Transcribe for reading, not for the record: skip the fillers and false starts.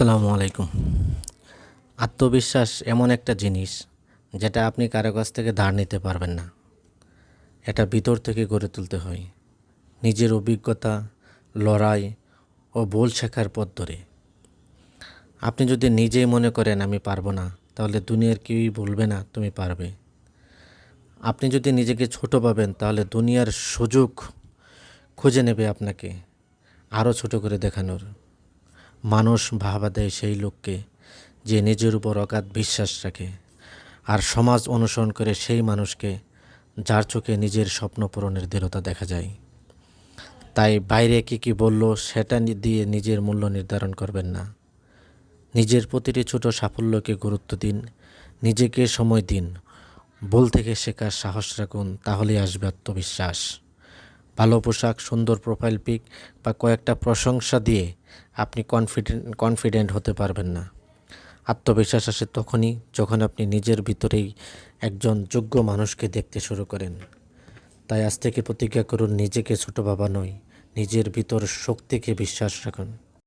আসসালামু আলাইকুম। আত্মবিশ্বাস এমন একটা জিনিস যেটা আপনি কারো কাছ থেকে ধার নিতে পারবেন না। এটা ভিতর থেকে গড়ে তুলতে হয়, নিজের অভিজ্ঞতা, লড়াই ও ভুল শেখার পথ ধরে। আপনি যদি নিজেই মনে করেন আমি পারবো না, তাহলে দুনিয়ার কেউই বলবে না তুমি পারবে। আপনি যদি নিজেকে ছোট ভাবেন, তাহলে দুনিয়ার সুযোগ খুঁজে নেবে আপনাকে আরও ছোট করে দেখানোর। মানুষ ভাবা দেয় সেই লোককে যে নিজের উপর অগাধ বিশ্বাস রাখে, আর সমাজ অনুসরণ করে সেই মানুষকে যার চোখে নিজের স্বপ্ন পূরণের দৃঢ়তা দেখা যায়। তাই বাইরে কী বলল সেটা দিয়ে নিজের মূল্য নির্ধারণ করবেন না। নিজের প্রতিটি ছোট সাফল্যকে গুরুত্ব দিন, নিজেকে সময় দিন, ভুল থেকে শেখার সাহস রাখুন, তাহলেই আসবে আত্মবিশ্বাস। ভালো পোশাক, সুন্দর প্রোফাইল পিক বা কয়েকটা প্রশংসা দিয়ে আপনি কনফিডেন্ট হতে পারবেন না। আত্মবিশ্বাস আসে তখনই যখন আপনি নিজের ভিতরেই একজন যোগ্য মানুষকে দেখতে শুরু করেন। তাই আজ থেকে প্রতিজ্ঞা করুন, নিজেকে ছোট ভাবা নয়, নিজের ভিতর শক্তিকে বিশ্বাস রাখুন।